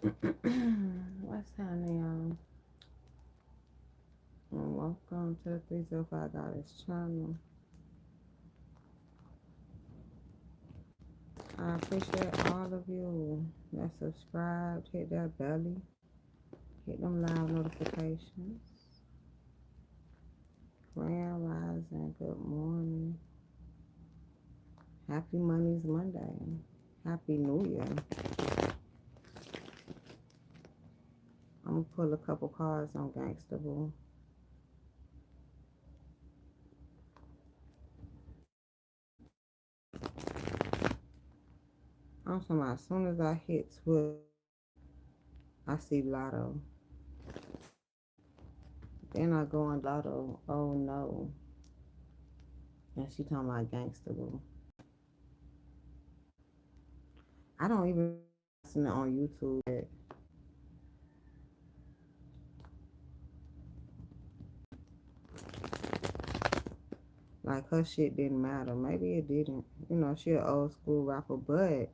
What's happening, y'all? And welcome to the 305 Goddess channel. I appreciate all of you that subscribed, hit that belly, hit them live notifications. Grand Rising, good morning. Happy Money's Monday. Happy New Year. I'm gonna pull a couple cards on Gangsta Boo. I'm talking about as soon as I hit 12, I see Lotto. Then I go on Lotto. Oh no. And she talking about Gangsta Boo. I don't even listen to it on YouTube. Like her shit didn't matter. Maybe it didn't. You know, she an old school rapper, but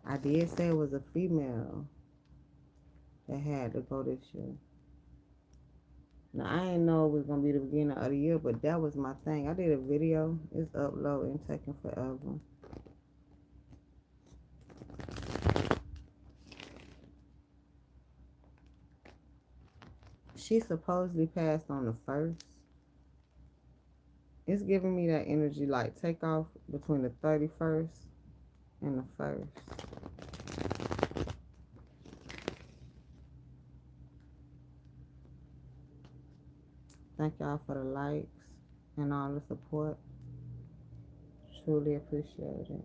I did say it was a female that had to go this year. Now I didn't know it was gonna be the beginning of the year, but that was my thing. I did a video. It's uploading, taking forever. She supposedly passed on the 1st. It's giving me that energy like take off between the 31st and the 1st. Thank y'all for the likes and all the support. Truly appreciate it.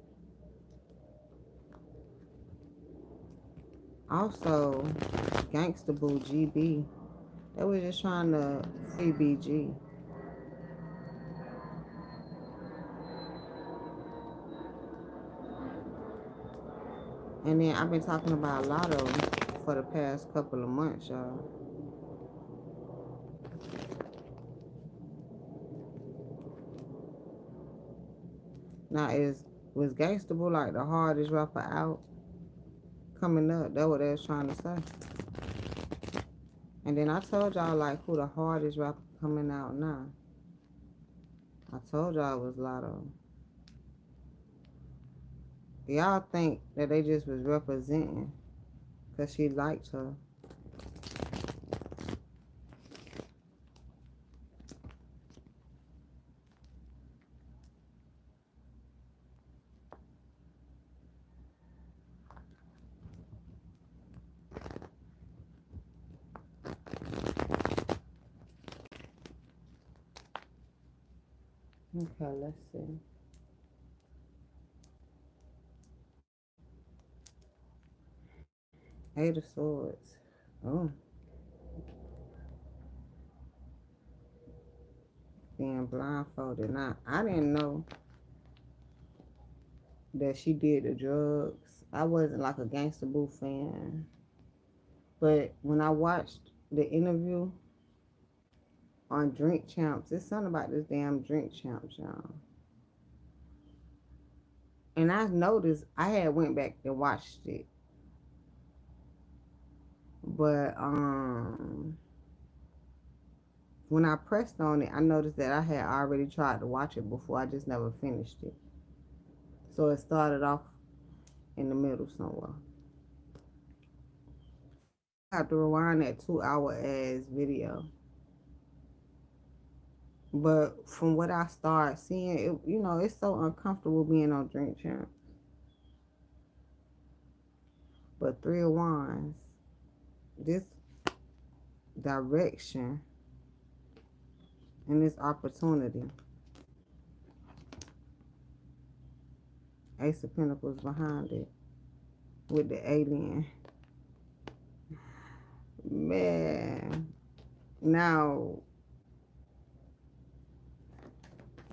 Also, Gangsta Boo GB. They was just trying to free BG. And then I've been talking about Lotto for the past couple of months, y'all. Now was Gangsta Boo like the hardest rapper out coming up? That's what they was trying to say. And then I told y'all like who the hardest rapper coming out now. I told y'all it was Lotto. Y'all think that they just was representing because she liked her. Okay, let's see. Eight of Swords. Oh, being blindfolded. Now, I didn't know that she did the drugs. I wasn't like a Gangsta Boo fan. But when I watched the interview on Drink Champs, it's something about this damn Drink Champs, y'all. And I noticed I had went back and watched it. But when I pressed on it, I noticed that I had already tried to watch it before. I just never finished it. So it started off in the middle somewhere. I have to rewind that 2 hour ass video. But from what I started seeing, it's so uncomfortable being on Drink Champ. But Three of Wands, this direction and this opportunity. Ace of Pentacles behind it with the alien. Man, now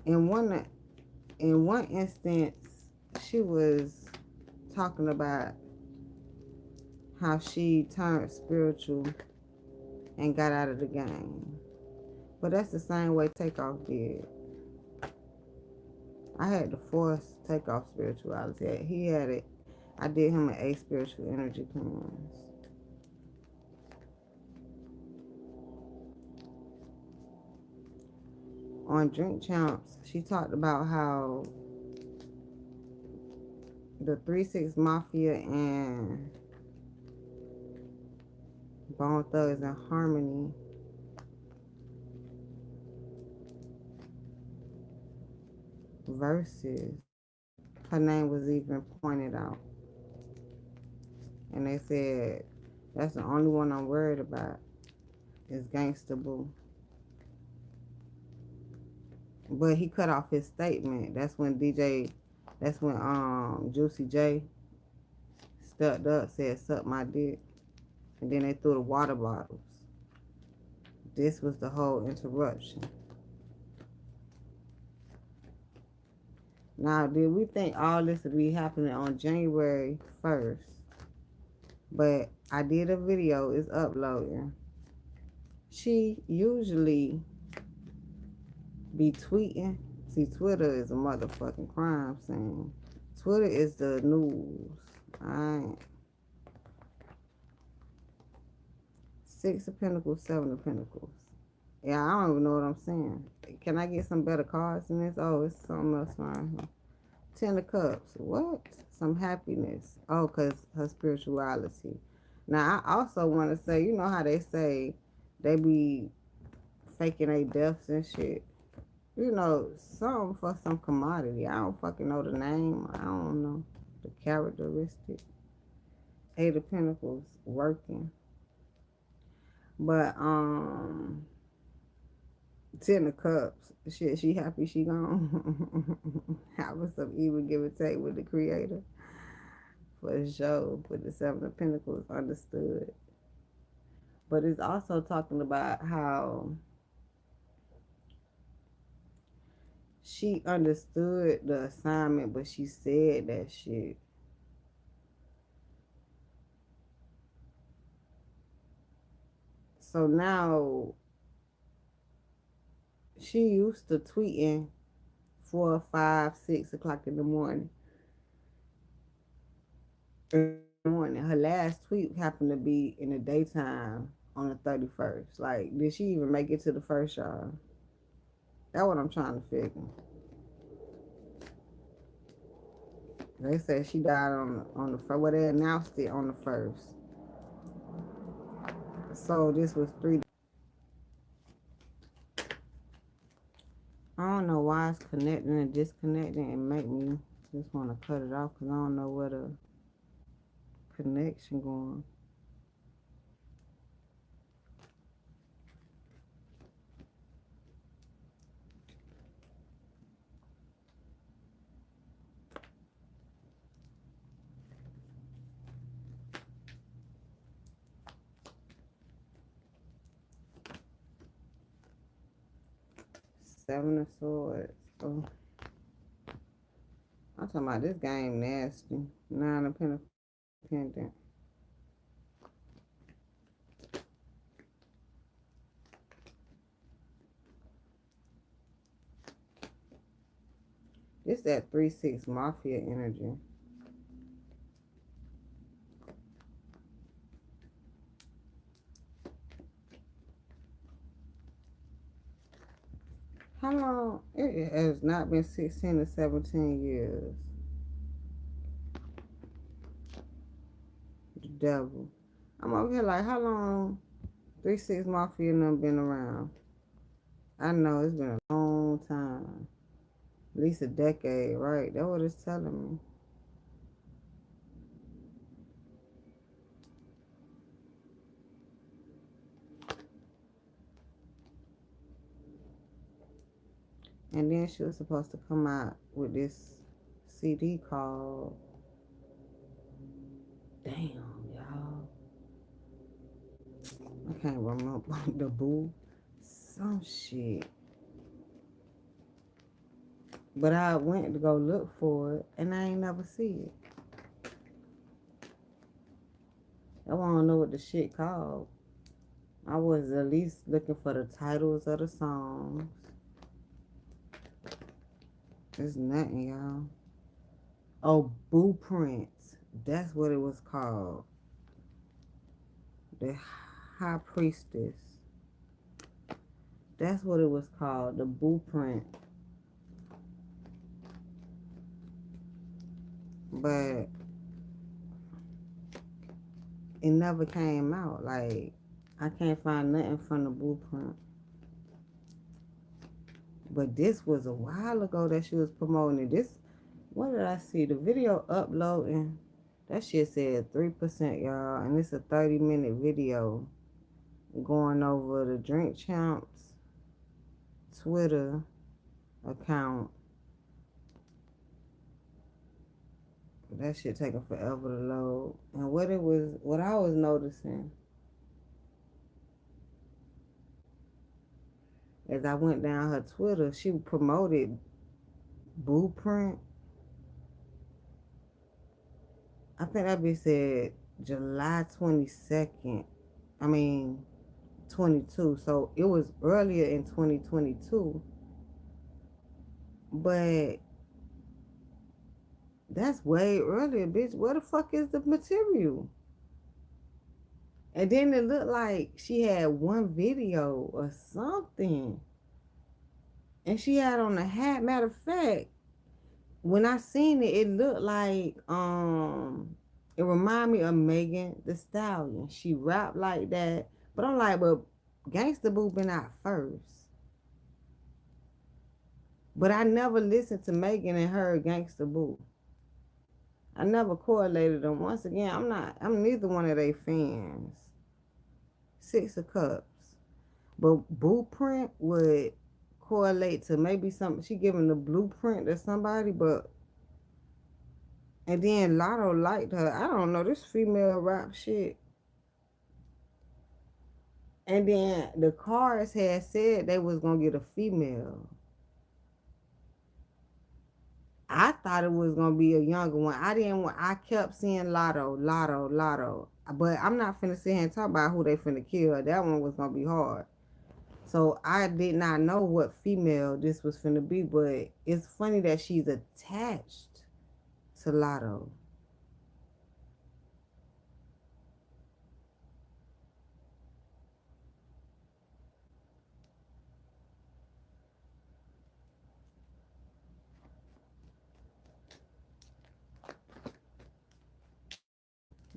in one instance, she was talking about how she turned spiritual and got out of the game. But that's the same way Takeoff did. I had to force Takeoff spirituality. He had it. I did him an 8 spiritual energy cleanse. on Drink Champs, she talked about how the 3-6 Mafia and Bone Thugs and Harmony verses, her name was even pointed out. And they said, that's the only one I'm worried about is Gangsta Boo. But he cut off his statement. That's when Juicy J stepped up, said, suck my dick. And then they threw the water bottles. This was the whole interruption. Now, did we think all this would be happening on January 1st? But I did a video, it's uploading. She usually be tweeting. See, Twitter is a motherfucking crime scene. Twitter is the news. Alright. 6 of Pentacles, 7 of Pentacles. Yeah, I don't even know what I'm saying. Can I get some better cards than this? Oh, it's something else right here. 10 of Cups. What? Some happiness. Oh, because her spirituality. Now, I also want to say, you know how they say they be faking their deaths and shit? You know, something for some commodity. I don't fucking know the name. I don't know the characteristic. 8 of Pentacles, working. But, 10 of Cups. Shit, she happy she gone. Having some even give and take with the creator. For sure. But the 7 of Pentacles, understood. But it's also talking about how she understood the assignment, but she said that shit. So now she used to tweeting 4, 5, 6 o'clock in the morning. Her last tweet happened to be in the daytime on the 31st. Like, did she even make it to the first, y'all? That's what I'm trying to figure. They said she died on the first. Well, they announced it on the first. So this was 3. I don't know why it's connecting and disconnecting and make me just want to cut it off because I don't know where the connection going. Seven of Swords. Oh. I'm talking about this game nasty. 9 of Pentacles pendant. This that 3-6 Mafia energy. How long? It has not been 16 to 17 years. The devil. I'm over here like, how long 3-6 Mafia and them been around? I know it's been a long time. At least a decade, right? That's what it's telling me. And then she was supposed to come out with this CD called, damn, y'all. I can't remember the boo. Some shit. But I went to go look for it, and I ain't never see it. I want to know what the shit called. I was at least looking for the titles of the songs. There's nothing, y'all. Oh, Blueprints. That's what it was called. The High Priestess. That's what it was called, the blueprint. But it never came out. Like, I can't find nothing from the blueprint. But this was a while ago that she was promoting it. This, what did I see? The video uploading. That shit said 3%, y'all. And it's a 30-minute video going over the Drink Champs Twitter account. That shit taking forever to load. And what I was noticing as I went down her Twitter, she promoted Blueprint. I think that bitch said July 22nd. I mean, 22. So it was earlier in 2022. But that's way earlier, bitch. Where the fuck is the material? And then it looked like she had one video or something. And she had on a hat. Matter of fact, when I seen it, it looked like it reminded me of Megan Thee Stallion. She rapped like that. But I'm like, well, Gangsta Boo been out first. But I never listened to Megan and her Gangsta Boo. I never correlated them. Once again, I'm neither one of their fans. Six of Cups. But Blueprint would correlate to maybe something. She giving the blueprint to somebody, but and then Lotto liked her. I don't know, this female rap shit. And then the cards had said they was gonna get a female. I thought it was gonna be a younger one. I kept seeing Lotto, Lotto, Lotto. But I'm not finna sit here and talk about who they finna kill. That one was gonna be hard. So I did not know what female this was finna be, but it's funny that she's attached to Lotto.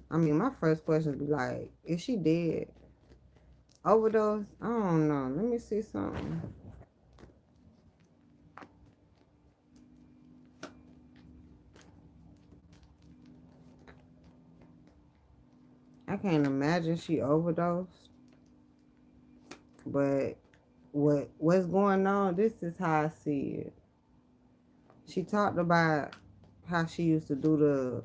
I mean, my first question would be like, is she dead? Overdose? I don't know. Let me see something. I can't imagine she overdosed. But what's going on, this is how I see it. She talked about how she used to do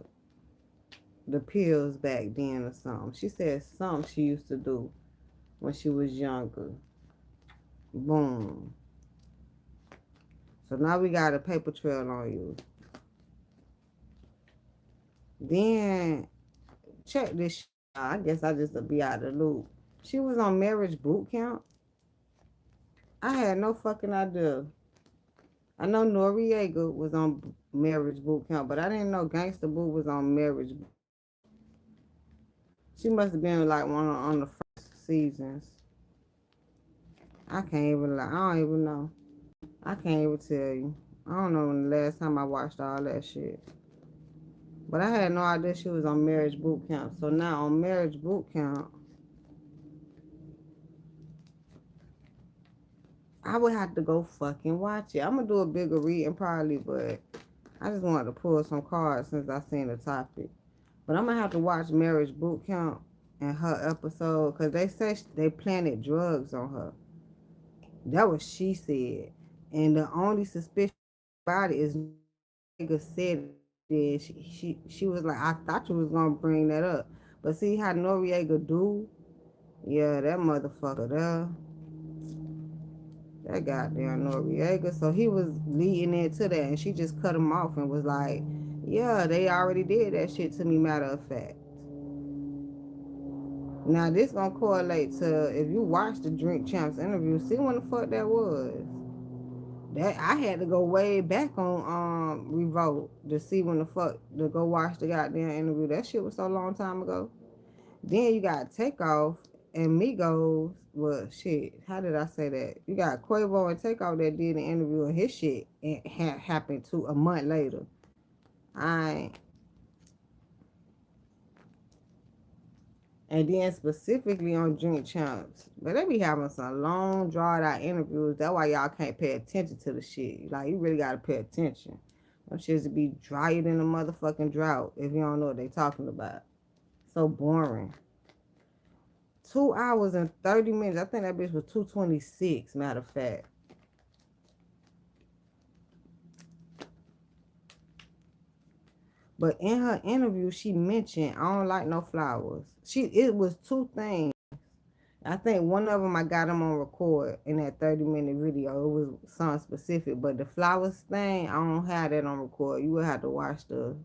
the pills back then or something. She said something she used to do when she was younger. Boom. So now we got a paper trail on you. Then check this shit out. I guess I just be out of the loop. She was on marriage boot camp. I had no fucking idea. I know Noriega was on marriage boot camp, but I didn't know Gangsta Boo was on marriage. She must have been like one on the first seasons. I can't even lie. I don't even know. I can't even tell you. I don't know when the last time I watched all that shit. But I had no idea she was on marriage boot camp. So now on marriage boot camp, I would have to go fucking watch it. I'm going to do a bigger reading probably, but I just wanted to pull some cards since I seen the topic. But I'm going to have to watch marriage boot camp and her episode because they say they planted drugs on her. That was she said. And the only suspicion about it is nigga said it. She was like, I thought you was going to bring that up. But see how Noriega do? Yeah, that motherfucker there. That goddamn Noriega. So he was leading into that, and she just cut him off and was like, yeah, they already did that shit to me, matter of fact. Now, this gonna correlate to, if you watch the Drink Champs interview, see when the fuck that was. That I had to go way back on Revolt to see when the fuck, to go watch the goddamn interview. That shit was so long time ago. Then you got Takeoff. and Migos, well, shit, how did I say that? You got Quavo and Takeoff that did an interview and his shit and happened to a month later. I And then specifically on Drink Champs, but they be having some long, drawn out interviews. That's why y'all can't pay attention to the shit. Like, you really gotta pay attention. Them shits to be drier than a motherfucking drought if you don't know what they talking about. So boring. 2 hours and 30 minutes. I think that bitch was 2:26, matter of fact. But in her interview, she mentioned, I don't like no flowers. It was two things. I think one of them I got them on record in that 30-minute video. It was something specific. But the flowers thing, I don't have that on record. You would have to watch the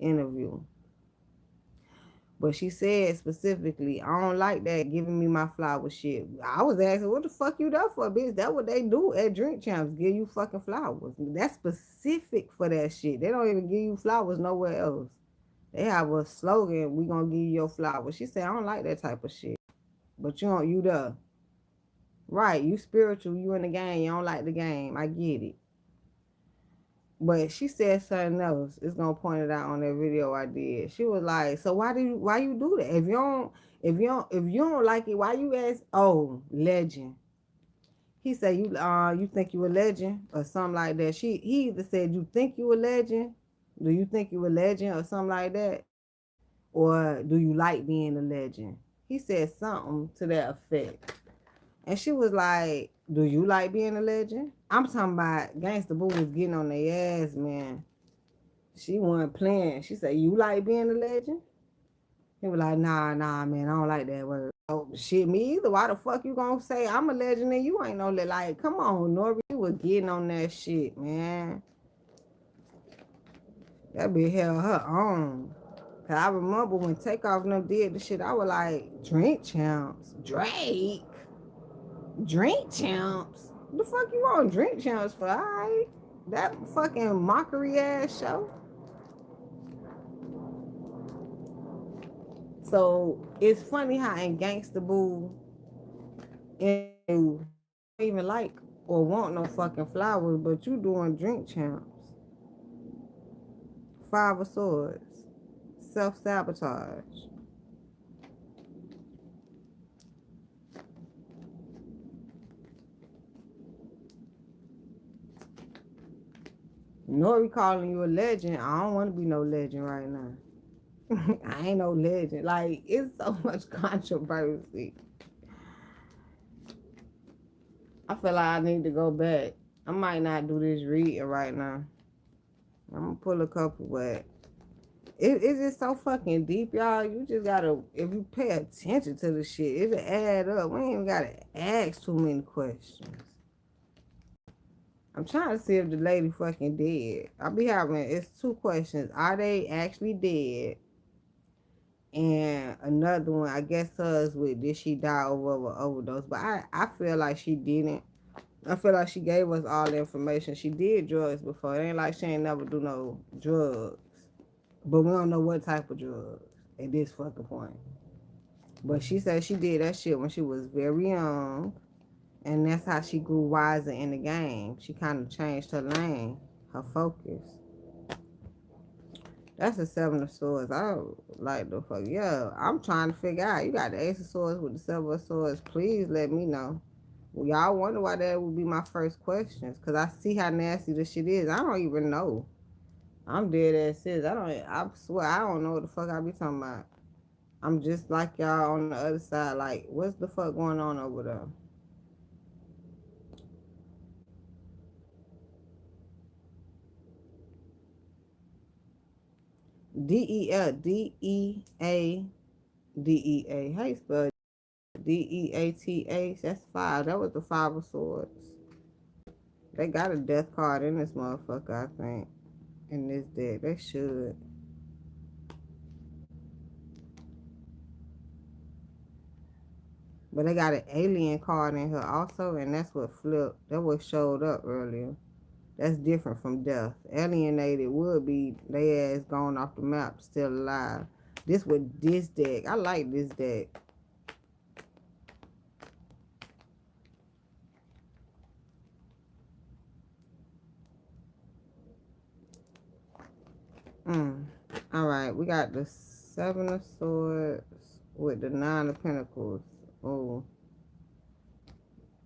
interview. But she said specifically, I don't like that giving me my flower shit. I was asking, what the fuck you there for, bitch? That's what they do at Drink Champs, give you fucking flowers. That's specific for that shit. They don't even give you flowers nowhere else. They have a slogan, we gonna give you your flowers. She said, I don't like that type of shit. But you there. Right, you spiritual, you in the game, you don't like the game. I get it. But she said something else. It's gonna point it out on that video I did. She was like, "So why you do that? If you don't like it, why you ask? Oh, legend." He said, you think you a legend or something like that." He either said, "You think you a legend? Do you think you a legend or something like that? Or do you like being a legend?" He said something to that effect. And she was like, "Do you like being a legend?" I'm talking about Gangsta Boo was getting on their ass, man. She wasn't playing. She said, "You like being a legend?" He was like, nah, man, I don't like that word. Oh, shit, me either. Why the fuck you gonna say I'm a legend and you ain't no legend? Like, come on, Nori, you was getting on that shit, man. That bitch held her own. Cause I remember when Takeoff and them did the shit, I was like, Drink Champs, Drake, Drink Champs. What the fuck you on Drink Champs for? Alright, that fucking mockery ass show. So it's funny how in Gangsta Boo, you don't even like or want no fucking flowers, but you doing Drink Champs. Five of Swords, self sabotage. Nori calling you a legend. I don't want to be no legend right now. I ain't no legend. Like, it's so much controversy. I feel like I need to go back. I might not do this reading right now. I'm gonna pull a couple, but it's just so fucking deep, y'all. You just gotta, if you pay attention to the shit, it'll add up. We ain't even gotta ask too many questions. I'm trying to see if the lady fucking dead. It's two questions. Are they actually dead? And another one, I guess hers with, did she die over an overdose? But I feel like she didn't. I feel like she gave us all the information. She did drugs before. It ain't like she ain't never do no drugs. But we don't know what type of drugs at this fucking point. But she said she did that shit when she was very young. And that's how she grew wiser in the game. She kind of changed her lane, her focus. That's the Seven of Swords. I like the fuck. Yeah, I'm trying to figure out. You got the Ace of Swords with the Seven of Swords. Please let me know. Well, y'all wonder why that would be my first questions. Because I see how nasty this shit is. I don't even know. I'm dead ass serious. I swear, I don't know what the fuck I be talking about. I'm just like y'all on the other side. Like, what's the fuck going on over there? Deadea. How you spell Death? That's five. That was the Five of Swords. They got a death card in this motherfucker, I think. In this deck. They should. But they got an alien card in here also, and that's what flipped. That what showed up earlier. That's different from death. Alienated would be they ass gone off the map, still alive. This with this deck. I like this deck. Mm. All right, we got the Seven of Swords with the Nine of Pentacles. Oh,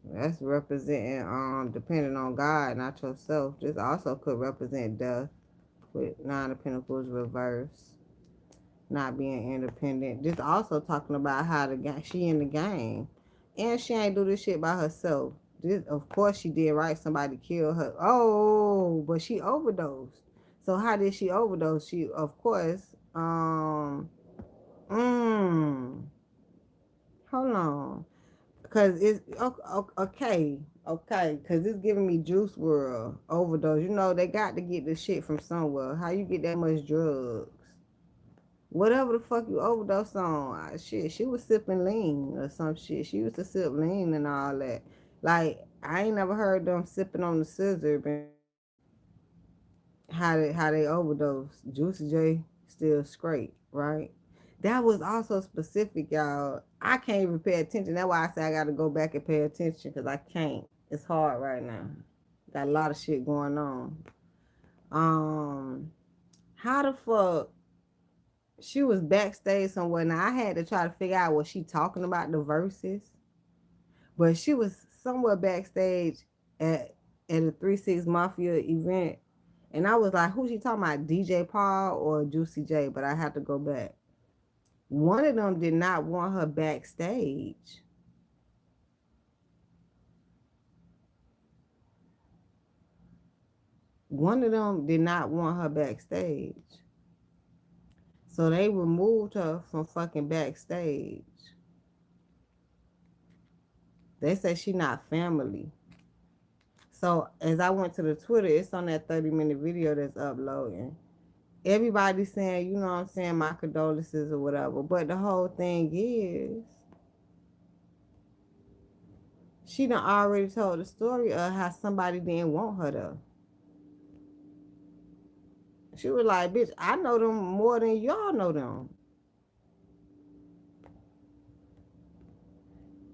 that's representing depending on God, not yourself. This also could represent death with Nine of Pentacles reverse, not being independent. This also talking about how she in the game, and she ain't do this shit by herself. This, of course, she did right. Somebody killed her. Oh, but she overdosed. So how did she overdose? She, of course, mm, hold on, cause it's okay, okay, cause it's giving me Juice World overdose. You know they got to get the shit from somewhere. How you get that much drugs? Whatever the fuck you overdose on, shit, she was sipping lean or some shit. She used to sip lean and all that. Like I ain't never heard them sipping on the scissor, but how they overdose. Juicy J still straight, right? That was also specific, y'all. I can't even pay attention. That's why I say I got to go back and pay attention because I can't. It's hard right now. Got a lot of shit going on. Um, how the fuck she was backstage somewhere. Now I had to try to figure out what she talking about the verses, but she was somewhere backstage at a 3-6 Mafia event, and I was like, "Who she talking about? DJ Paul or Juicy J?" But I had to go back. One of them did not want her backstage. One of them did not want her backstage, so they removed her from fucking backstage. They say she not family. So as I went to the Twitter, it's on that 30-minute video that's uploading. Everybody's saying, you know what I'm saying, my condolences or whatever. But the whole thing is, she done already told the story of how somebody didn't want her there. She was like, bitch, I know them more than y'all know them.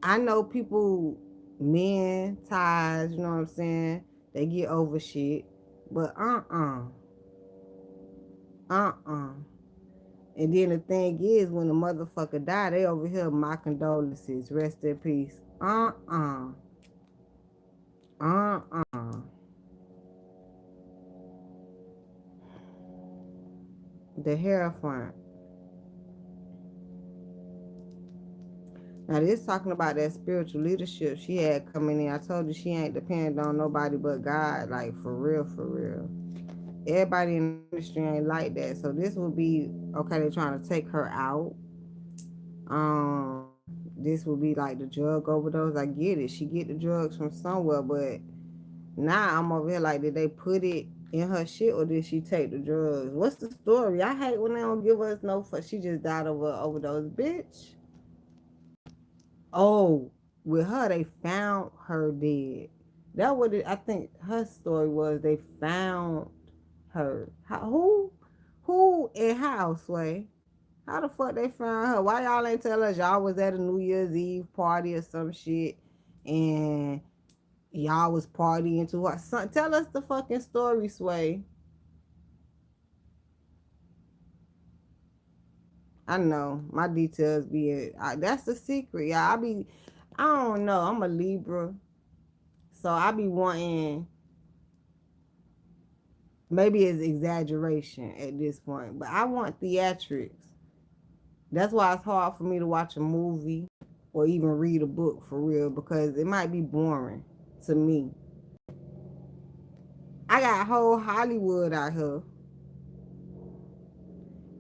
I know people, men, ties, you know what I'm saying? They get over shit. But uh-uh. And then the thing is, when the motherfucker die, they over here, my condolences, rest in peace. Uh-uh. The Hierophant. Now this talking about that spiritual leadership she had coming in. I told you she ain't dependent on nobody but God, like for real, for real. Everybody in the industry ain't like that. So this would be, okay, they're trying to take her out. Um, this would be like the drug overdose. I get it. She get the drugs from somewhere, but now I'm over here like, did they put it in her shit or did she take the drugs? What's the story? I hate when they don't give us no fuck. She just died of an overdose, bitch. Oh, with her, they found her dead. That what I think her story was. They found her. Who and how, Sway? How the fuck they found her? Why y'all ain't tell us y'all was at a New Year's Eve party or some shit and y'all was partying to her? Son, tell us the fucking story, Sway. I know my details be that's the secret, y'all. I don't know. I'm a Libra, so I be wanting, maybe it's exaggeration at this point, but I want theatrics. That's why it's hard for me to watch a movie or even read a book for real because it might be boring to me. I got whole Hollywood out here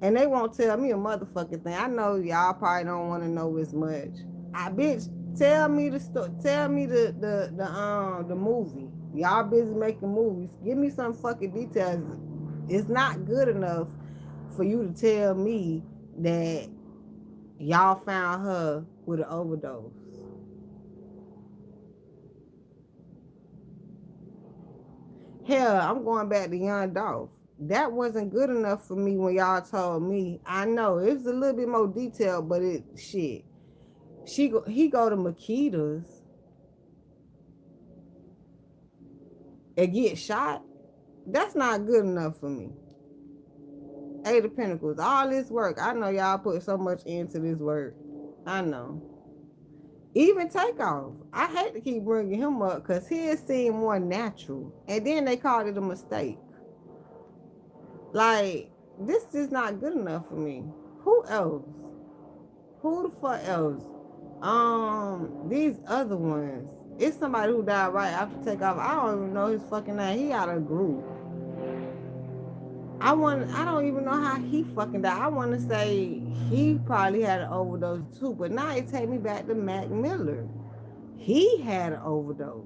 and they won't tell me a motherfucking thing. I know y'all probably don't want to know as much. I bitch, tell me the story. Tell me the movie. Y'all busy making movies. Give me some fucking details. It's not good enough for you to tell me that y'all found her with an overdose. Hell, I'm going back to Young Dolph. That wasn't good enough for me when y'all told me. I know it was a little bit more detailed, but it shit. He go to Makita's and get shot. That's not good enough for me. Eight of Pentacles. All this work. I know y'all put so much into this work. I know. Even Takeoff. I hate to keep bringing him up because his seemed more natural. And then they called it a mistake. Like, this is not good enough for me. Who else? Who the fuck else? These other ones. It's somebody who died right after Takeoff. I don't even know his fucking name. He out of group. I don't even know how he fucking died. I want to say he probably had an overdose too, but now it take me back to Mac Miller. He had an overdose.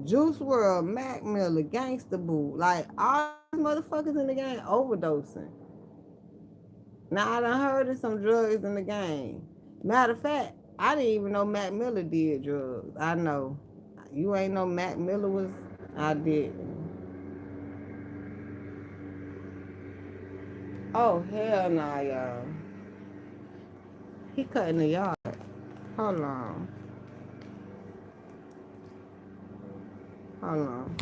Juice World, Mac Miller, Gangsta Boo, like all these motherfuckers in the game overdosing. Now I done heard of some drugs in the game. Matter of fact, I didn't even know Mac Miller did drugs. I know. You ain't know Mac Miller was. I did. Oh hell nah, y'all. He cutting the yard. Hold on. Hold on.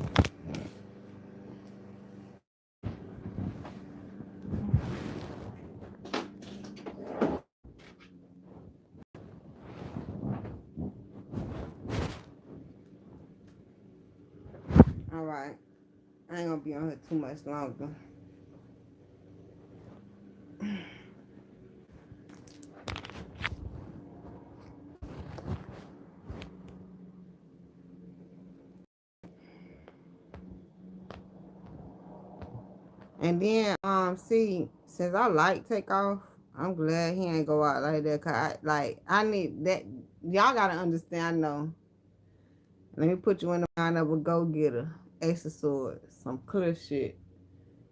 All right. I ain't gonna be on here too much longer. And then, see, since I like Takeoff, I'm glad he ain't go out like that. Cause I need that. Y'all gotta understand. I know. Let me put you in the mind of a go-getter. Ace of Swords. Some clear shit.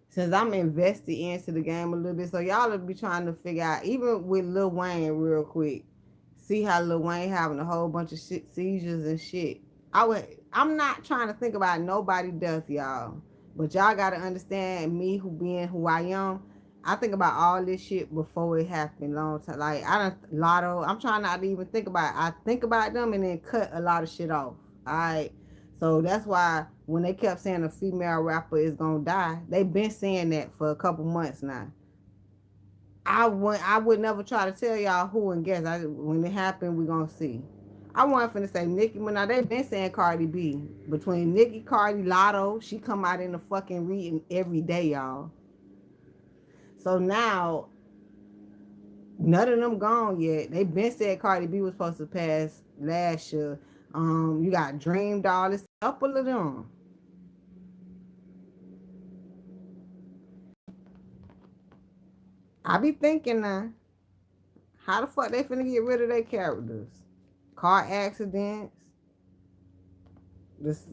Since I'm invested into the game a little bit, so y'all will be trying to figure out, even with Lil Wayne real quick, see how Lil Wayne having a whole bunch of shit, seizures and shit. I'm not trying to think about nobody death, y'all. But y'all gotta understand me who being who I am. I think about all this shit before it happened long time. Like I don't lotto. I'm trying not to even think about it. I think about them and then cut a lot of shit off. Alright. So that's why when they kept saying a female rapper is gonna die, they've been saying that for a couple months now. I would never try to tell y'all who and guess. When it happened, we gonna see. I wasn't finna say Nicki Minaj. They been saying Cardi B. Between Nicki, Cardi, Lotto, she come out in the fucking reading every day, y'all. So now none of them gone yet. They been said Cardi B was supposed to pass last year. You got Dream Doll. It's a couple of them. I be thinking now, how the fuck they finna get rid of their characters? Car accidents. This,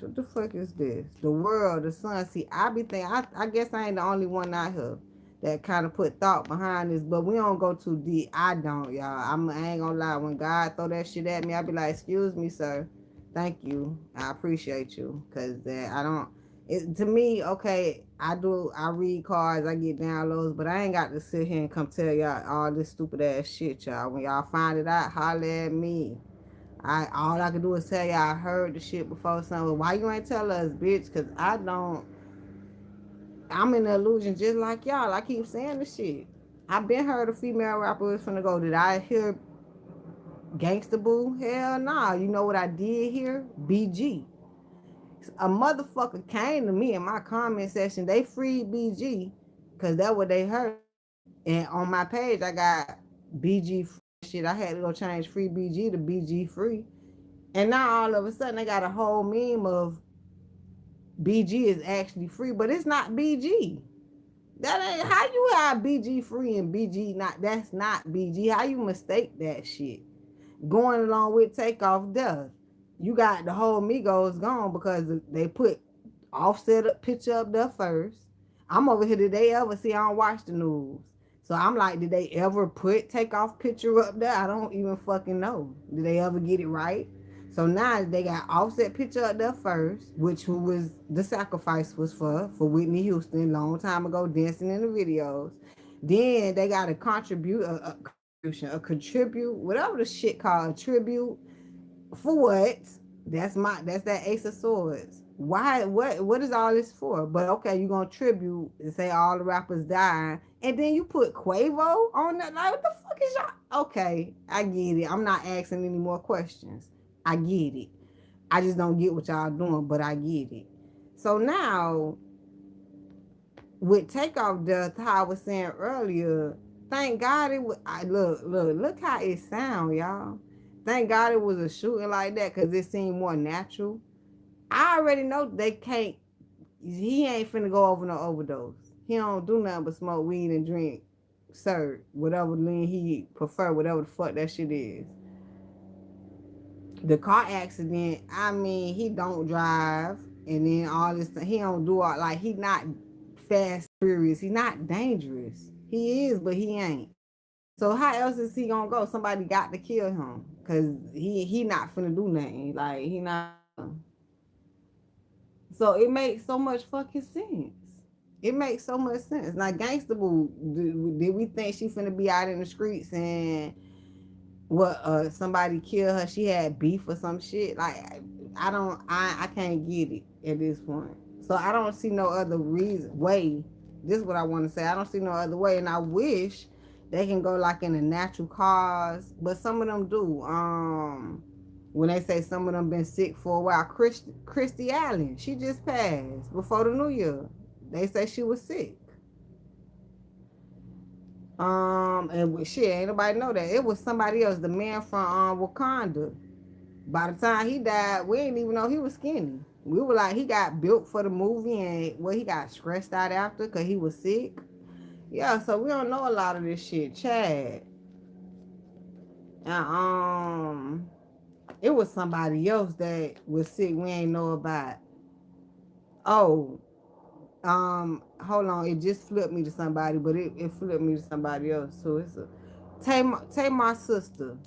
what the fuck is this? The world, the sun. See, I be thinking. I guess I ain't the only one out here that kind of put thought behind this, but we don't go too deep. I don't, y'all. I ain't gonna lie. When God throw that shit at me, I be like, "Excuse me, sir. Thank you. I appreciate you." Cause I don't. It to me, okay. I do. I read cards. I get downloads, but I ain't got to sit here and come tell y'all all this stupid ass shit, y'all. When y'all find it out, holler at me. All I can do is tell y'all I heard the shit before something. Why you ain't tell us, bitch? Cause I don't. I'm in the illusion just like y'all. I keep saying the shit. I been heard a female rapper was finna go. Did I hear Gangsta Boo? Hell nah. You know what I did hear? BG. A motherfucker came to me in my comment section. They freed BG because that's what they heard. And on my page, I got BG free shit. I had to go change free BG to BG free. And now all of a sudden, they got a whole meme of BG is actually free, but it's not BG. That ain't how you have BG free and BG not. That's not BG. How you mistake that shit? Going along with Takeoff death, you got the whole Migos gone because they put Offset a picture up there first. I'm over here. Did they ever see? I don't watch the news, so I'm like, did they ever put Takeoff picture up there? I don't even fucking know. Did they ever get it right? So now they got Offset picture up there first, which who was the sacrifice was for Whitney Houston long time ago, dancing in the videos. Then they got to contribute a contribute, whatever the shit called a tribute for what? That's that Ace of Swords. Why? What is all this for? But okay, you gonna tribute and say all the rappers dying, and then you put Quavo on that. Like, what the fuck is y'all? Okay, I get it. I'm not asking any more questions. I get it. I just don't get what y'all doing, but I get it. So now with Takeoff Death, how I was saying earlier, thank God it was. Look how it sound, y'all. Thank God it was a shooting like that because it seemed more natural. I already know they can't. He ain't finna go over no overdose. He don't do nothing but smoke weed and drink, sir, whatever lean he prefer, whatever the fuck that shit is. The car accident, I mean, he don't drive, and then all this, he don't do all, like, he not fast, furious, he not dangerous. He is, but he ain't. So how else is he gonna go? Somebody got to kill him, cause he not finna do nothing. Like, he not. So it makes so much fucking sense. It makes so much sense. Now, Gangsta Boo, did we think she finna be out in the streets and what somebody killed her? She had beef or some shit. Like, I can't get it at this point. So I don't see no other reason way. This is what I want to say. I don't see no other way, and I wish they can go like in a natural cause, but some of them do. When they say some of them been sick for a while, Christy Allen, she just passed before the new year. They say she was sick. And shit, ain't nobody know that. It was somebody else, the man from Wakanda. By the time he died, we didn't even know he was skinny. We were like, he got built for the movie, and well, he got stressed out after because he was sick. Yeah, so we don't know a lot of this shit. Chad. And it was somebody else that was sick we ain't know about. Oh, hold on, it just flipped me to somebody, but it flipped me to somebody else too. It's a Tay my sister.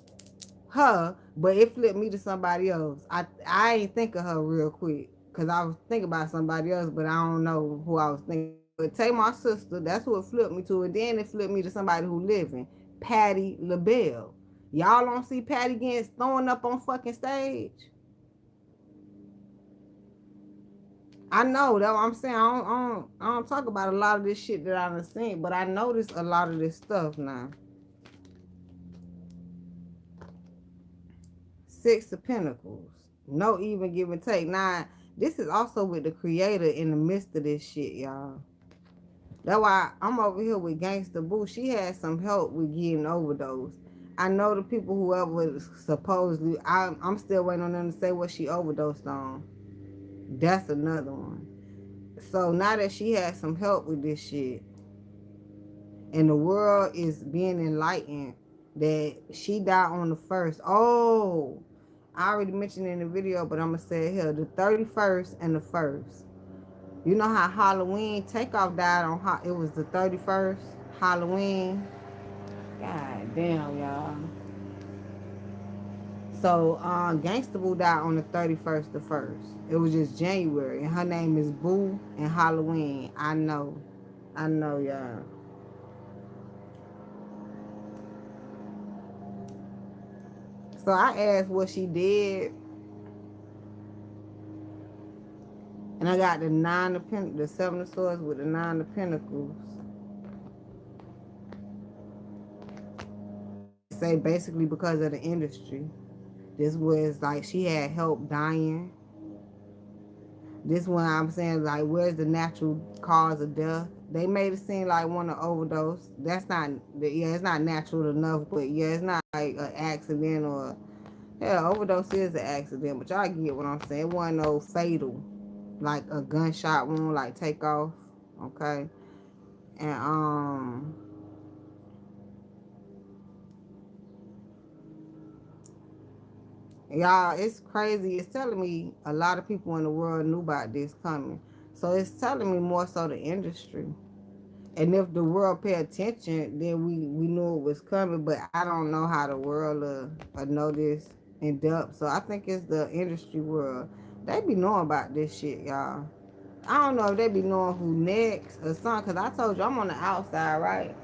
Her, but it flipped me to somebody else. I ain't think of her real quick because I was thinking about somebody else, but I don't know who I was thinking. But Tay, my sister, that's who it flipped me to, and then it flipped me to somebody who living, Patty LaBelle. Y'all don't see Patty getting thrown up on fucking stage. I know that I'm saying I don't talk about a lot of this shit that I've seen, but I noticed a lot of this stuff now. Six of Pentacles. No even give and take. Now, this is also with the creator in the midst of this shit, y'all. That's why I'm over here with Gangsta Boo. She had some help with getting overdose. I know the people whoever supposedly, I'm still waiting on them to say what she overdosed on. That's another one. So now that she had some help with this shit, and the world is being enlightened that she died on the first. Oh, I already mentioned in the video, but I'm gonna say it here: the 31st and the first. You know how Halloween Takeoff died on? It was the 31st Halloween. God damn, y'all. So, Gangsta Boo died on the 31st, the first. It was just January, and her name is Boo and Halloween. I know, y'all. So I asked what she did, and I got the the 7 of Swords with the 9 of Pentacles. Say basically because of the industry. This was like she had help dying. This one I'm saying like where's the natural cause of death? They made it seem like one of overdose. That's not yeah, it's not natural enough, but yeah, it's not like an accident or yeah, overdose is an accident, but y'all get what I'm saying. It wasn't no fatal, like a gunshot wound, like Takeoff. Okay. And y'all, it's crazy. It's telling me a lot of people in the world knew about this coming. So it's telling me more so the industry. And if the world pay attention, then we knew it was coming. But I don't know how the world know this in depth. So I think it's the industry world. They be knowing about this shit, y'all. I don't know if they be knowing who next or something. Because I told you I'm on the outside, right?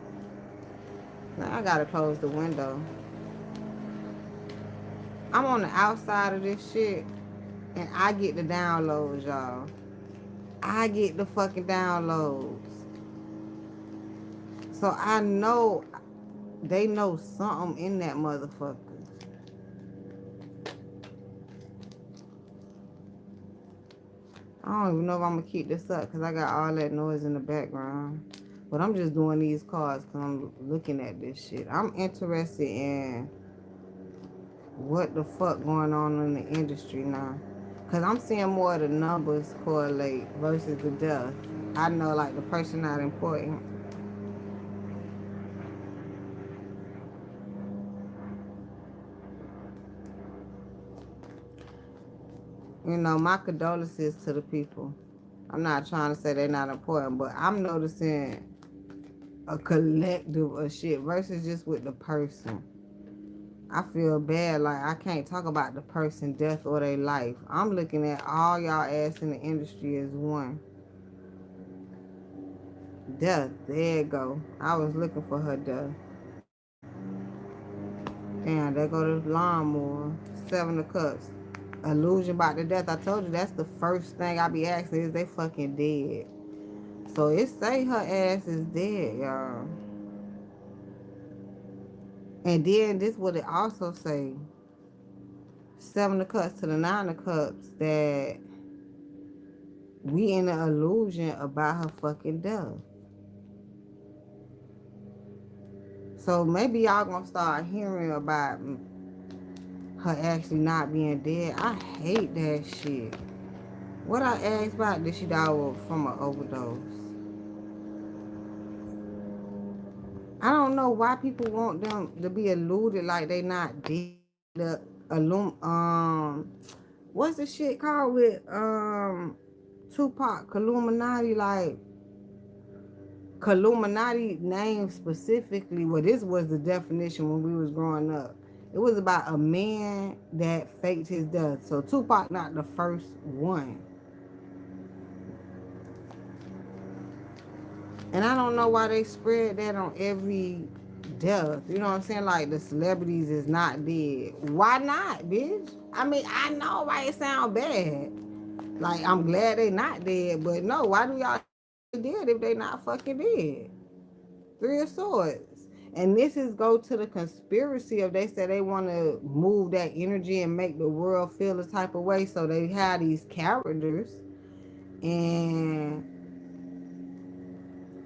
Now I got to close the window. I'm on the outside of this shit. And I get the downloads, y'all. I get the fucking downloads. So I know they know something in that motherfucker. I don't even know if I'm gonna keep this up because I got all that noise in the background. But I'm just doing these cards because I'm looking at this shit. I'm interested in what the fuck going on in the industry now. Because I'm seeing more of the numbers correlate versus the death. I know, like, the person not important. You know, my condolences to the people. I'm not trying to say they're not important, but I'm noticing a collective of shit versus just with the person. I feel bad, like I can't talk about the person death or their life. I'm looking at all y'all ass in the industry as one. Death, there you go. I was looking for her death. Damn, there go the lawnmower. Seven of Cups. Illusion about the death. I told you that's the first thing I be asking is they fucking dead. So it say her ass is dead, y'all. And then this what it also say. Seven of Cups to the Nine of Cups that we in an illusion about her fucking death. So maybe y'all gonna start hearing about her actually not being dead. I hate that shit. What I asked about, did she die from an overdose? I don't know why people want them to be eluded like they not dead. The what's the shit called with Tupac Illuminati, like Illuminati name specifically? Well, this was the definition when we was growing up. It was about a man that faked his death. So Tupac not the first one. And I don't know why they spread that on every death. You know what I'm saying? Like the celebrities is not dead. Why not, bitch? I mean, I know why it sound bad. Like I'm glad they not dead, but no, why do y'all dead if they not fucking dead? Three of Swords. And this is go to the conspiracy of they say they want to move that energy and make the world feel a type of way. So they have these characters, and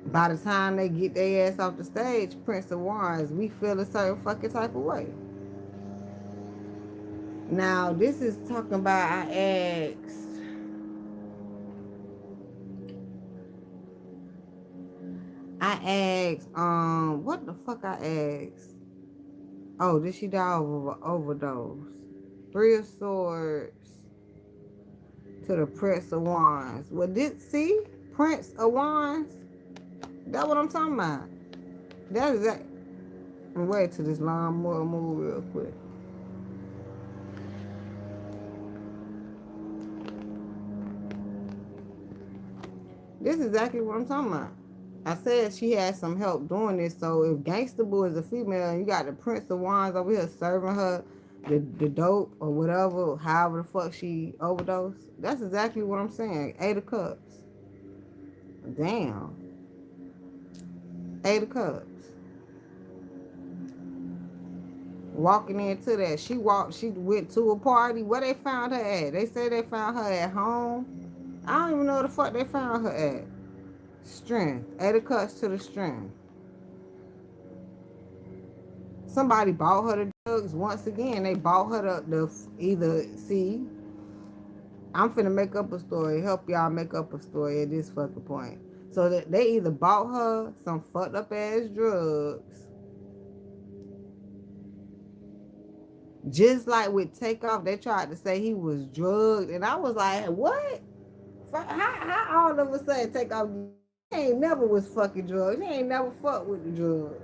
by the time they get their ass off the stage, Prince of Wands, we feel a certain fucking type of way. Now, this is talking about what the fuck I asked? Oh, did she die of an overdose? Three of Swords to the Prince of Wands. Well, see? Prince of Wands? That's what I'm talking about. That is that. Wait till this lawnmower move real quick. This is exactly what I'm talking about. I said she had some help doing this. So if Gangsta Boo is a female and you got the Prince of Wands over here serving her the dope or whatever, however the fuck she overdosed, that's exactly what I'm saying. Eight of Cups. Damn. Eight of Cups. Walking into that, she went to a party. Where they found her at? They say they found her at home. I don't even know where the fuck they found her at. Strength. Eight of Cups to the strength. Somebody bought her the drugs once again. They bought her the either, see, I'm finna make up a story, help y'all make up a story at this fucking point. So that they either bought her some fucked up ass drugs, just like with Takeoff, they tried to say he was drugged, and I was like, what? How all of a sudden Takeoff, he ain't never was fucking drugs. He ain't never fucked with the drugs.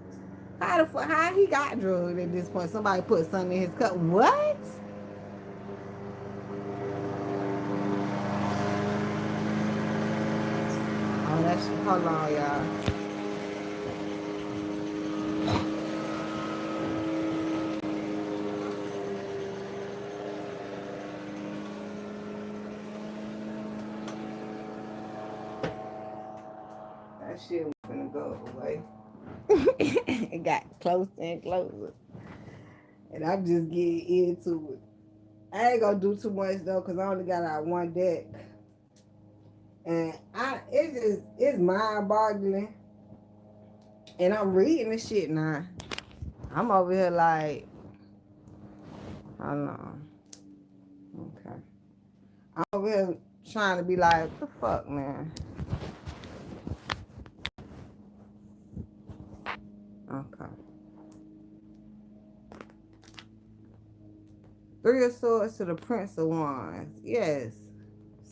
How he got drugged at this point? Somebody put something in his cup. What? Oh, that's, hold on, y'all. shit was finna go away. It got closer and closer. And I'm just getting into it. I ain't gonna do too much though, cause I only got out one deck. And it's mind boggling. And I'm reading this shit now. I'm over here like, hold on. Okay. I'm over here trying to be like, what the fuck, man? Okay. Three of Swords to the Prince of Wands. Yes.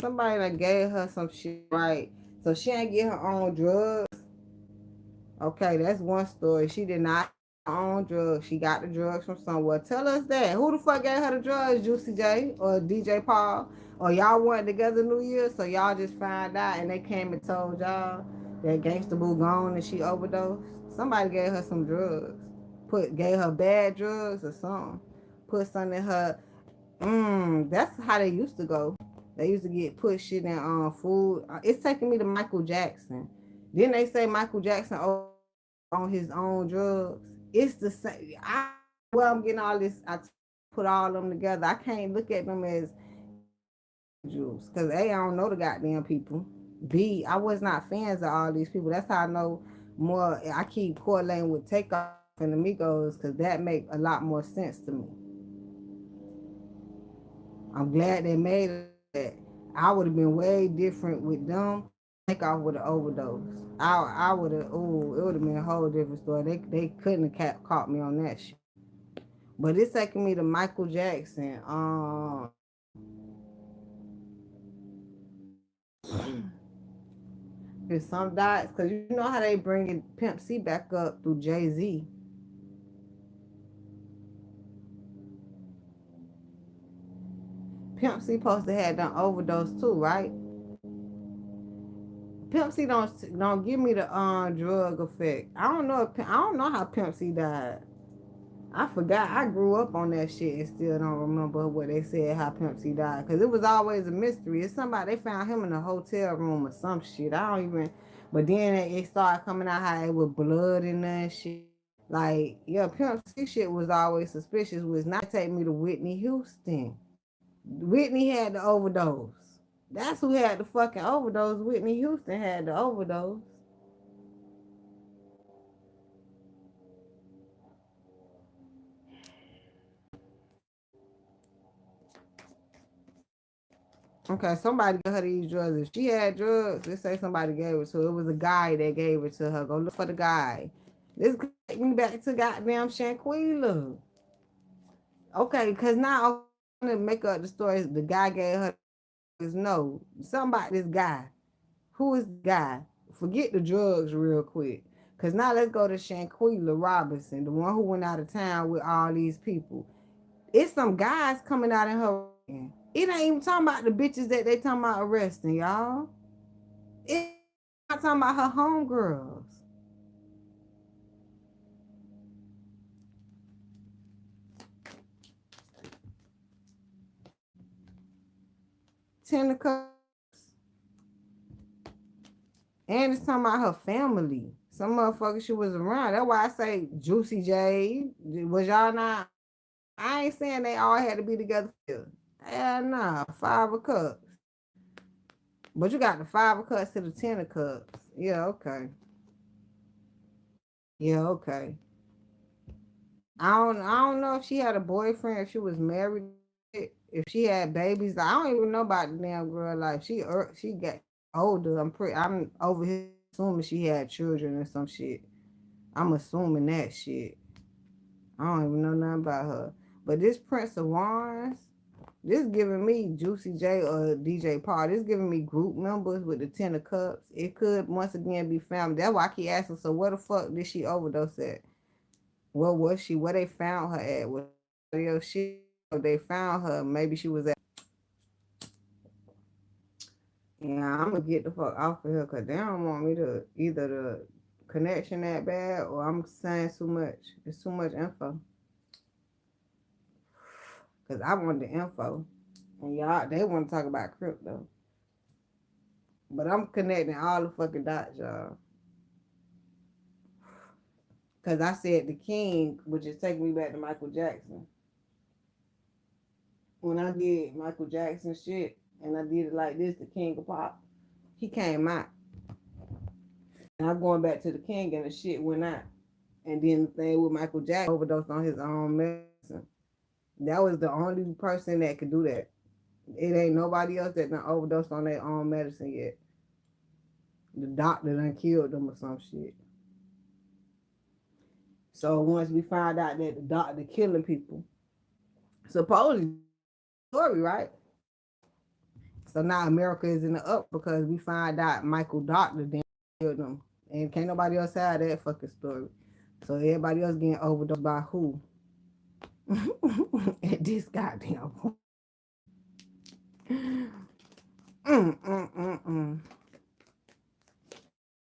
Somebody that gave her some shit, right? So she ain't get her own drugs. Okay, that's one story. She did not get her own drugs. She got the drugs from somewhere. Tell us that. Who the fuck gave her the drugs? Juicy J or DJ Paul? Or y'all weren't together New Year, so y'all just found out and they came and told y'all that Gangsta Boo gone and she overdosed? Somebody gave her some drugs. Gave her bad drugs or something. Put something in her. That's how they used to go. They used to get put shit in food. It's taking me to Michael Jackson. Then they say Michael Jackson on his own drugs. It's the same. I'm getting all this. Put all of them together. I can't look at them as individuals because A, I don't know the goddamn people. B, I was not fans of all these people. That's how I know more. I keep correlating with Takeoff and the Migos because that make a lot more sense to me. I'm glad they made it. I would have been way different with them. Takeoff with an overdose. I would have. Ooh, it would have been a whole different story. They couldn't have caught me on that shit. But it's taking me to Michael Jackson. There's some dots because you know how they bringing Pimp C back up through Jay-Z. Pimp C supposed to have done overdose too, right? Pimp C don't give me the drug effect. I don't know how Pimp C died. I forgot. I grew up on that shit and still don't remember what they said how Pimp C died because it was always a mystery. It's somebody they found him in a hotel room or some shit. I don't even. But then it started coming out how it was blood in there and shit. Like yeah, Pimp C shit was always suspicious. Was not take me to Whitney Houston. Whitney had the overdose. That's who had the fucking overdose. Whitney Houston had the overdose. Okay, somebody gave her these drugs. If she had drugs, let's say somebody gave it to her. It was a guy that gave it to her. Go look for the guy. This take me back to goddamn Shanquilla. Okay, because now I'm going to make up the story. The guy gave her no. Somebody, this guy. Who is the guy? Forget the drugs real quick. Because now let's go to Shanquilla Robinson, the one who went out of town with all these people. It's some guys coming out in her. It ain't even talking about the bitches that they talking about arresting, y'all. It's not talking about her homegirls. Tentacles. And it's talking about her family. Some motherfucker she was around. That's why I say Juicy J. Was y'all not? I ain't saying they all had to be together. Yeah, nah. Five of Cups. But you got the Five of Cups to the Ten of Cups. Yeah, okay. Yeah, okay. I don't know if she had a boyfriend, if she was married, if she had babies. I don't even know about the damn girl. Like she got older. I'm over here assuming she had children or some shit. I'm assuming that shit. I don't even know nothing about her. But this Prince of Wands, this giving me Juicy J or DJ Paul. This giving me group members with the Ten of Cups. It could once again be family. That's why I keep asking. So where the fuck did she overdose at? Where was she? Where they found her at? Was shit? They found her. Maybe she was at. Yeah, I'm gonna get the fuck off of here because they don't want me to either the connection that bad or I'm saying too much. It's too much info. Cause I want the info, and y'all they want to talk about crypto. But I'm connecting all the fucking dots, y'all. Because I said the king, which is taking me back to Michael Jackson. When I did Michael Jackson shit and I did it like this, the king of pop, he came out. And I'm going back to the king and the shit went out. And then the thing with Michael Jackson overdosed on his own medicine. That was the only person that could do that. It ain't nobody else that done overdosed on their own medicine yet. The doctor done killed them or some shit. So once we find out that the doctor killing people, supposedly story, right? So now America is in the up because we find out Michael Doctor then killed them. And can't nobody else have that fucking story. So everybody else getting overdosed by who? At this goddamn point. Mm.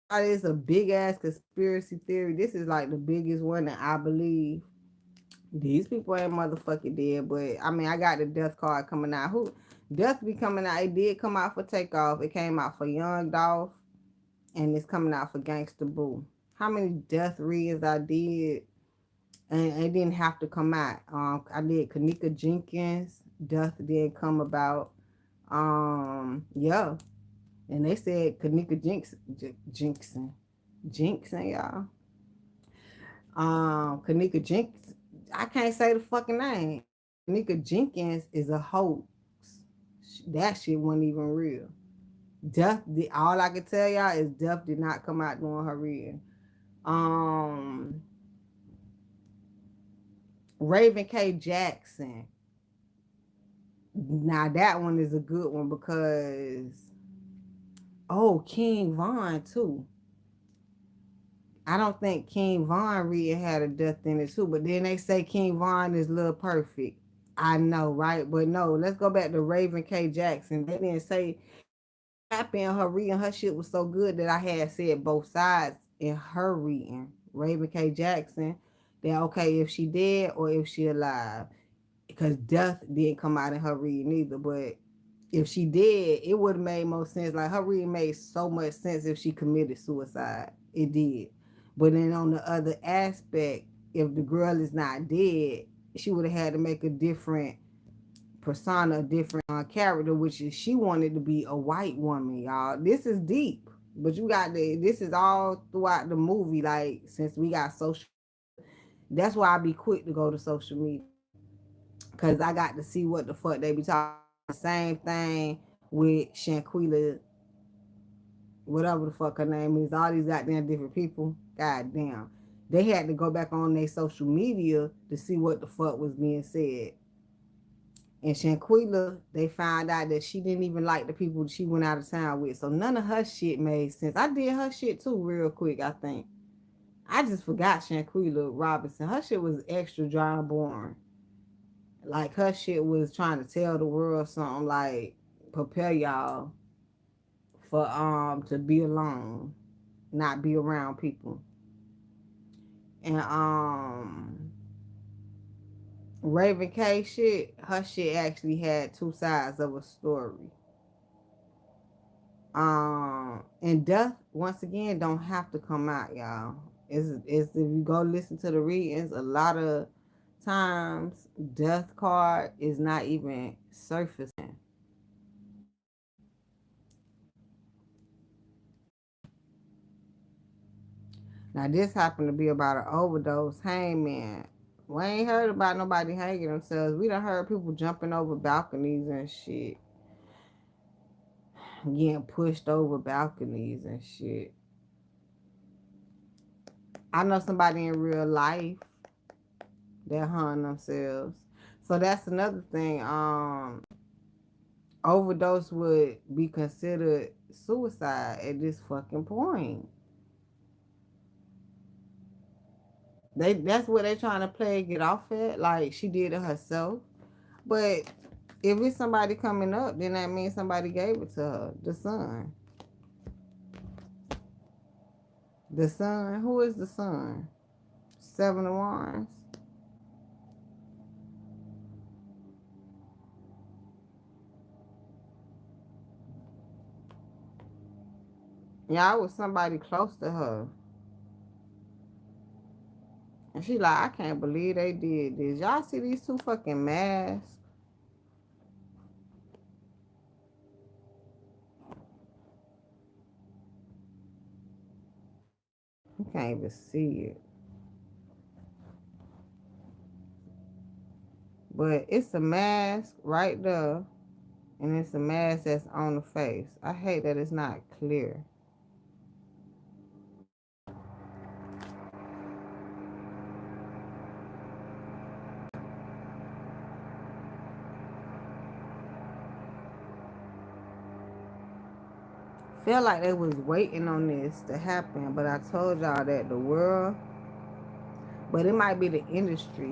It's a big ass conspiracy theory. This is like the biggest one that I believe. These people ain't motherfucking dead, but I mean, I got the death card coming out. Who death be coming out? It did come out for Takeoff. It came out for Young Dolph, and it's coming out for Gangsta Boo. How many death reads I did, and it didn't have to come out. I did Kanika Jenkins. Death did come about. Yeah, and they said Kanika Jinxon, y'all. Kanika Jenkins. I can't say the fucking name. Kanika Jenkins is a hoax. That shit wasn't even real. Duff did, all I can tell y'all is Duff did not come out doing her reading. Raven K. Jackson. Now that one is a good one because King Von too. I don't think King Von reading had a death in it too, but then they say King Von is Lil Perfect. I know, right? But no, let's go back to Raven K. Jackson. They didn't say in her reading. Her shit was so good that I had said both sides in her reading. Raven K. Jackson, that okay if she dead or if she alive. Because death didn't come out in her reading either. But if she did, it would have made more sense. Like her reading made so much sense if she committed suicide. It did. But then on the other aspect, if the girl is not dead, she would have had to make a different persona, a different character, which is she wanted to be a white woman, y'all. This is deep, but you got this is all throughout the movie. Like since we got social, that's why I be quick to go to social media because I got to see what the fuck they be talking. Same thing with Shanquilla, whatever the fuck her name is. All these goddamn different people. Goddamn, they had to go back on their social media to see what the fuck was being said. And Shanquilla, they found out that she didn't even like the people she went out of town with. So none of her shit made sense. I did her shit too real quick, I think. I just forgot Shanquilla Robinson. Her shit was extra dry and boring. Like her shit was trying to tell the world something like prepare y'all for to be alone, not be around people. And Raven K shit, her shit actually had two sides of a story. And death once again don't have to come out, y'all. It's if you go listen to the readings, a lot of times death card is not even surfacing. Now this happened to be about an overdose hangman. We ain't heard about nobody hanging themselves. We done heard people jumping over balconies and shit, getting pushed over balconies and shit. I know somebody in real life that hung themselves. So that's another thing. Overdose would be considered suicide at this fucking point. That's what they trying to play get off at. Like she did it herself. But if it's somebody coming up, then that means somebody gave it to her. The son. The son. Who is the son? Seven of Wands. Yeah, I was somebody close to her. And she like, I can't believe they did this. Y'all see these two fucking masks? You can't even see it. But it's a mask right there. And it's a mask that's on the face. I hate that it's not clear. Feel like they was waiting on this to happen, but I told y'all that the world, but it might be the industry.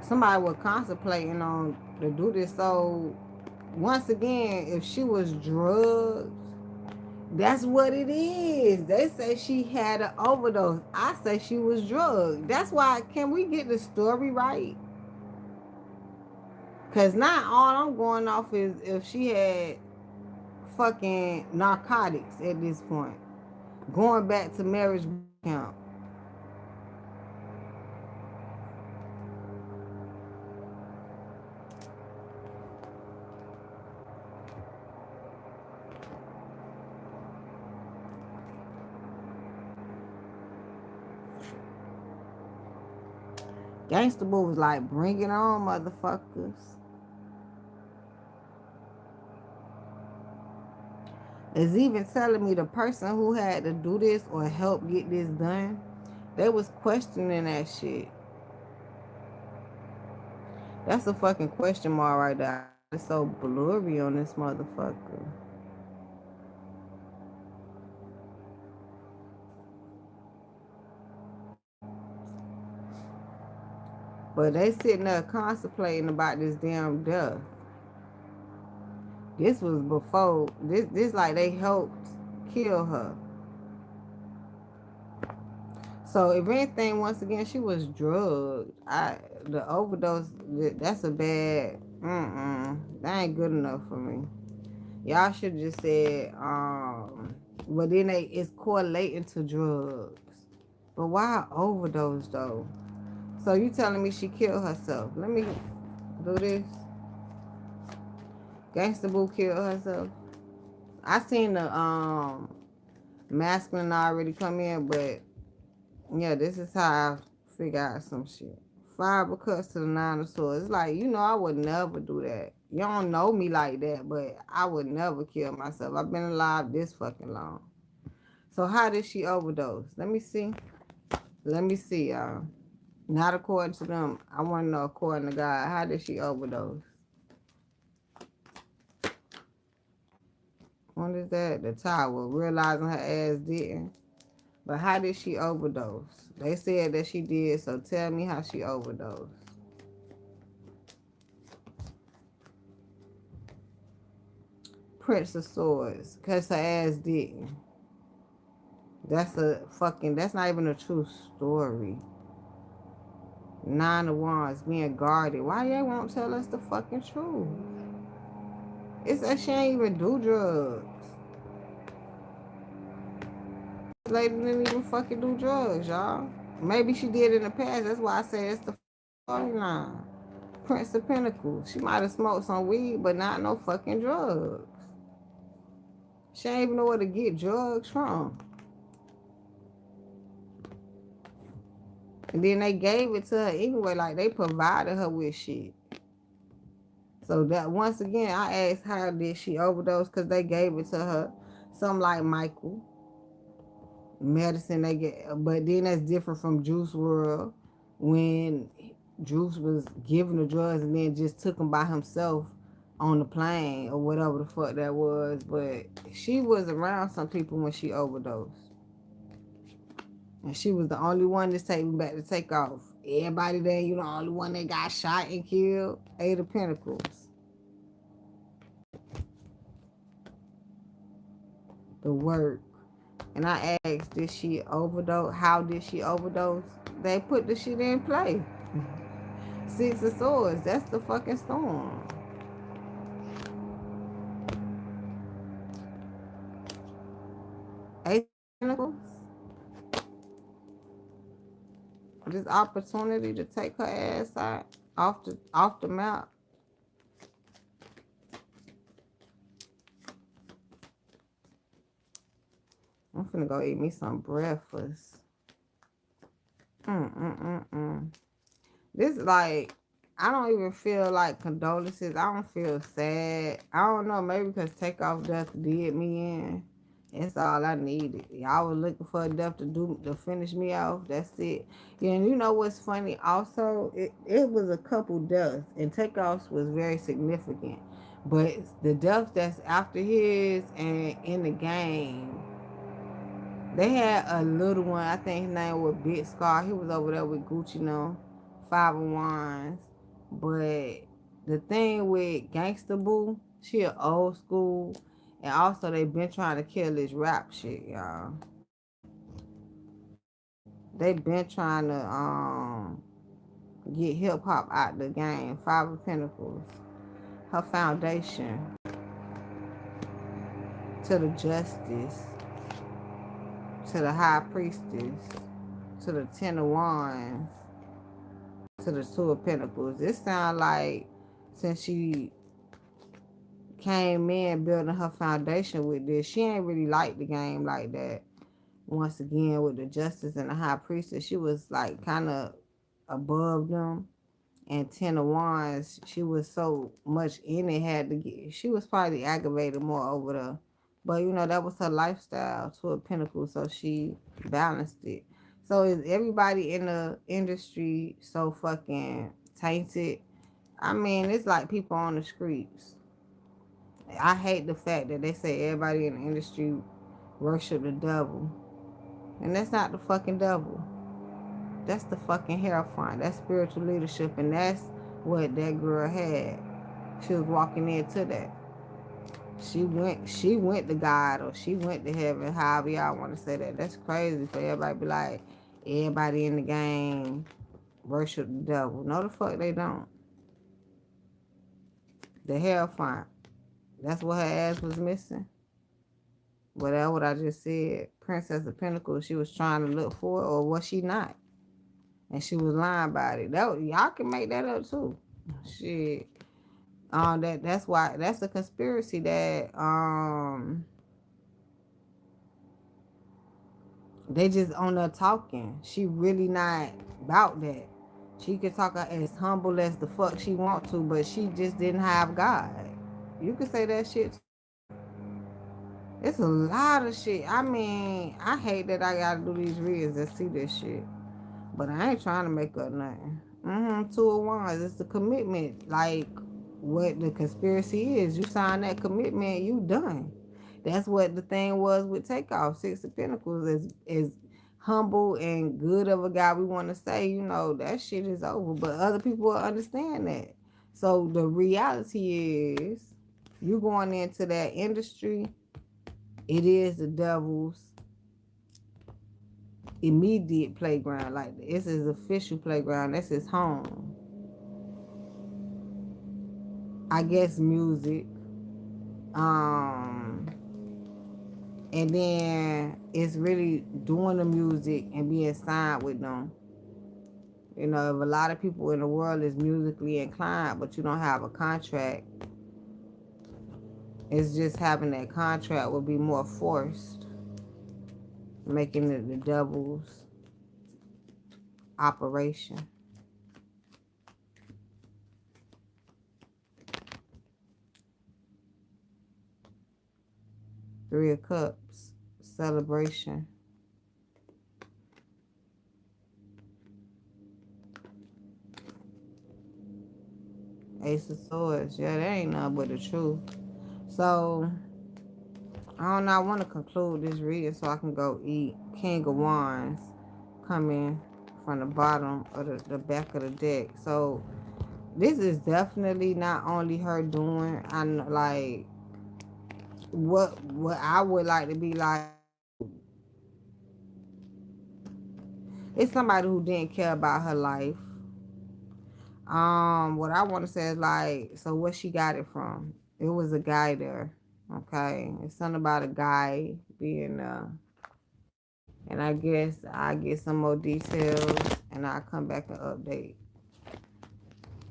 Somebody was contemplating on to do this. So once again, if she was drugged, that's what it is. They say she had an overdose. I say she was drugged. That's why. Can we get the story right? Cause not all I'm going off is if she had fucking narcotics at this point. Going back to marriage camp. Gangsta Boo was like, bring it on, motherfuckers. It's even telling me the person who had to do this or help get this done, they was questioning that shit. That's a fucking question mark right there. It's so blurry on this motherfucker. But they sitting there contemplating about this damn death. This was before this like they helped kill her. So if anything, once again, she was drugged. The overdose. That's a bad. That ain't good enough for me. Y'all should just said. But then it's correlating to drugs. But why overdose though? So you telling me she killed herself? Let me do this. Gangsta Boo killed herself. I seen the masculine already come in, but yeah, this is how I figure out some shit. Fiber cuts to the nine of swords. It's like, I would never do that. You don't know me like that, but I would never kill myself. I've been alive this fucking long. So how did she overdose? Let me see. Let me see, y'all. Not according to them. I want to know according to God. How did she overdose? What is that? The tower. Realizing her ass didn't. But how did she overdose? They said that she did, so tell me how she overdosed. Prince of Swords. Because her ass didn't. That's not even a true story. Nine of Wands being guarded. Why y'all won't tell us the fucking truth? It's that she ain't even do drugs. This lady didn't even fucking do drugs, y'all. Maybe she did in the past. That's why I say it's the storyline. Prince of Pentacles. She might have smoked some weed, but not no fucking drugs. She ain't even know where to get drugs from. And then they gave it to her anyway, like they provided her with shit. So that once again, I asked how did she overdose because they gave it to her. Some like Michael medicine they get, but then that's different from Juice World when Juice was giving the drugs and then just took them by himself on the plane or whatever the fuck that was. But she was around some people when she overdosed. And she was the only one that's taking back to take off. Everybody there, the only one that got shot and killed. Eight of Pentacles. The work. And I asked, did she overdose? How did she overdose? They put the shit in play. Six of Swords. That's the fucking storm. Pentacles. This opportunity to take her ass out off the map. I'm finna go eat me some breakfast. Mm. This like I don't even feel like condolences. I don't feel sad. I don't know, maybe because Takeoff death did me in. That's all I needed. Y'all was looking for a death to finish me off. That's it. Yeah, and you know what's funny? Also, it was a couple deaths, and Takeoff's was very significant. But the death that's after his and in the game, they had a little one. I think his name was Big Scar. He was over there with Gucci, no, Five of Wands. But the thing with Gangsta Boo, she a old school, and also they been trying to kill this rap shit, y'all. They been trying to get hip hop out the game. Five of Pentacles, her foundation to the justice, to the high priestess, to the Ten of Wands, to the Two of Pentacles. This sound like since she came in building her foundation with this, she ain't really liked the game like that. Once again, with the Justice and the High Priestess, she was like kind of above them. And Ten of Wands, she was so much in it, had to get. She was probably aggravated more over the, but you know that was her lifestyle. Two of Pentacles, so she balanced it. So is everybody in the industry so fucking tainted? I mean, it's like people on the streets. I hate the fact that they say everybody in the industry worship the devil. And that's not the fucking devil. That's the fucking Hierophant. That's spiritual leadership. And that's what that girl had. She was walking into that. She went to God or she went to heaven, however y'all want to say that. That's crazy for everybody to be like, everybody in the game worship the devil. No, the fuck they don't. The Hierophant. That's what her ass was missing. But that's what I just said. Princess of Pentacles, she was trying to look for, or was she not? And she was lying about it. Y'all can make that up too. Shit. That's why that's a conspiracy that they just on there talking. She really not about that. She could talk as humble as the fuck she want to, but she just didn't have God. You could say that shit. It's a lot of shit. I mean, I hate that I gotta do these reads and see this shit. But I ain't trying to make up nothing. Two of Wands. It's the commitment. Like what the conspiracy is. You sign that commitment, you done. That's what the thing was with Takeoff. Six of Pentacles is humble and good of a guy we want to say, you know, that shit is over. But other people will understand that. So the reality is you going into that industry, it is the devil's immediate playground. Like it's his official playground. That's his home. I guess music. Um and then it's really doing the music and being signed with them. You know, if a lot of people in the world is musically inclined, but you don't have a contract, it's just having that contract would be more forced, making it the devil's operation. Three of Cups, celebration. Ace of Swords. Yeah, that ain't nothing but the truth. So, I don't know. I want to conclude this reading so I can go eat. King of Wands coming from the bottom of the back of the deck. So, this is definitely not only her doing. I know, like, what I would like to be like, it's somebody who didn't care about her life. What I want to say is like, so where she got it from? It was a guy there. Okay, it's something about a guy being And I guess I get some more details and I'll come back and update.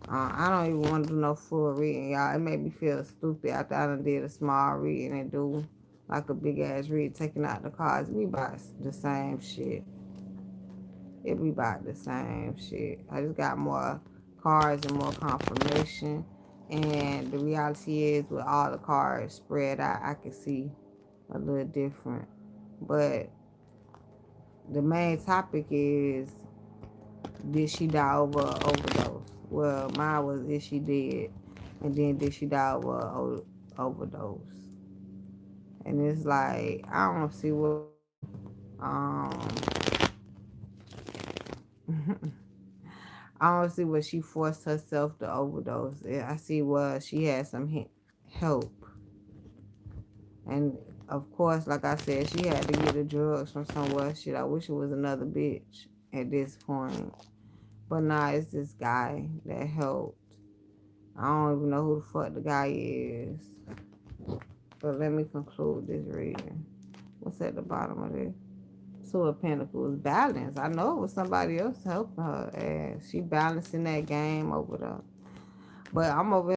I don't even want to do no full reading, y'all. It made me feel stupid after I done did a small reading and do like a big ass read, taking out the cards. It be about the same shit. It be about the same shit. I just got more cards and more confirmation. And the reality is, with all the cards spread out, I can see a little different. But the main topic is, did she die over an overdose? Well, mine was, is she dead? And then, did she die over an overdose? And it's like, I don't see what, I don't see what she forced herself to overdose. I see what she had some help. And of course, like I said, she had to get the drugs from somewhere. Shit, I wish it was another bitch at this point. But nah, it's this guy that helped. I don't even know who the fuck the guy is. But let me conclude this reading. What's at the bottom of this? Two of Pentacles, balance. I know it was somebody else helping her, and she balancing that game over there. But I'm over